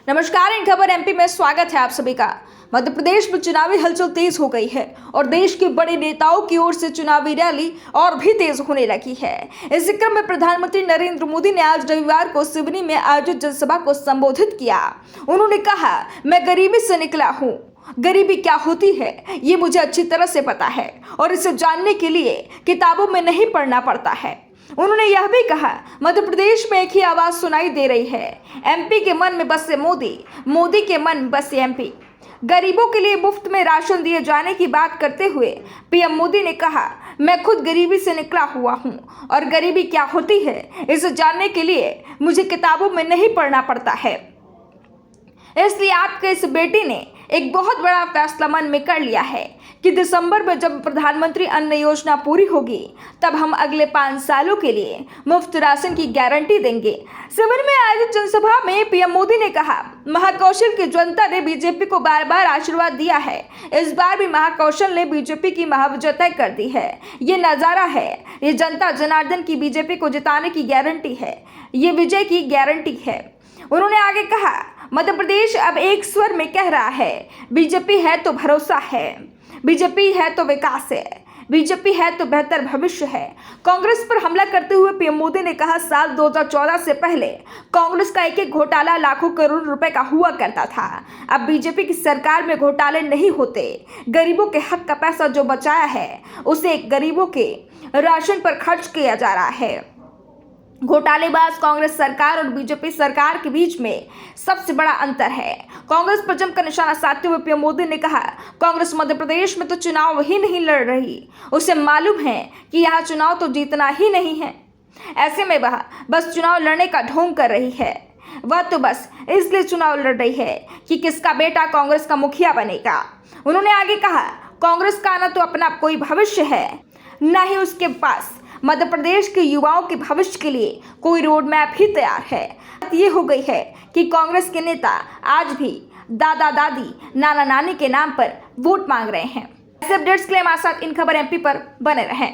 नमस्कार, इन खबर एमपी में स्वागत है आप सभी का। मध्य प्रदेश में चुनावी हलचल तेज हो गई है और देश के बड़े नेताओं की ओर से चुनावी रैली और भी तेज होने लगी है। इसी क्रम में प्रधानमंत्री नरेंद्र मोदी ने आज रविवार को सिवनी में आयोजित जनसभा को संबोधित किया। उन्होंने कहा, मैं गरीबी से निकला हूँ, गरीबी क्या होती है ये मुझे अच्छी तरह से पता है और इसे जानने के लिए किताबों में नहीं पढ़ना पड़ता है। उन्होंने यह भी कहा, मध्य प्रदेश में एक ही आवाज सुनाई दे रही है, एमपी के मन में बसे मोदी, मोदी के मन में बसे एमपी। गरीबों के लिए मुफ्त में राशन दिए जाने की बात करते हुए पीएम मोदी ने कहा, मैं खुद गरीबी से निकला हुआ हूं और गरीबी क्या होती है इसे जानने के लिए मुझे किताबों में नहीं पढ़ना पड़ता है। इसलिए आपके इस बेटी ने एक बहुत बड़ा फैसला मन में कर लिया है कि दिसंबर में जब प्रधानमंत्री अन्न योजना पूरी होगी तब हम अगले 5 सालों के लिए मुफ्त राशन की गारंटी देंगे। सिवनी में आयोजित जनसभा में पीएम मोदी ने कहा, महाकौशल की जनता ने बीजेपी को बार बार आशीर्वाद दिया है, इस बार भी महाकौशल ने बीजेपी की महाविजय कर दी है। ये नजारा है, ये जनता जनार्दन की बीजेपी को जिताने की गारंटी है, ये विजय की गारंटी है। उन्होंने आगे कहा, मध्य प्रदेश अब एक स्वर में कह रहा है, बीजेपी है तो भरोसा है, बीजेपी है तो विकास है, बीजेपी है तो बेहतर भविष्य है। कांग्रेस पर हमला करते हुए पीएम मोदी ने कहा, साल 2014 से पहले कांग्रेस का एक घोटाला लाखों करोड़ रुपए का हुआ करता था। अब बीजेपी की सरकार में घोटाले नहीं होते। गरीबों के हक का पैसा जो बचाया है उसे गरीबों के राशन पर खर्च किया जा रहा है। घोटालेबाज कांग्रेस सरकार और बीजेपी सरकार के बीच में सबसे बड़ा अंतर है। कांग्रेस पर जमकर निशाना साधते हुए पीएम मोदी ने कहा, कांग्रेस मध्य प्रदेश में तो चुनाव ही नहीं लड़ रही, उसे मालूम है कि यहाँ चुनाव तो जीतना ही नहीं है। ऐसे में वह बस चुनाव लड़ने का ढोंग कर रही है। वह तो बस इसलिए चुनाव लड़ रही है कि किसका बेटा कांग्रेस का मुखिया बनेगा। उन्होंने आगे कहा, कांग्रेस का ना तो अपना कोई भविष्य है, न ही उसके पास मध्य प्रदेश के युवाओं के भविष्य के लिए कोई रोड मैप ही तैयार है। ये हो गई है कि कांग्रेस के नेता आज भी दादा दादी नाना नानी के नाम पर वोट मांग रहे हैं। ऐसे अपडेट्स के लिए हमारे साथ इन खबर एमपी पर बने रहें।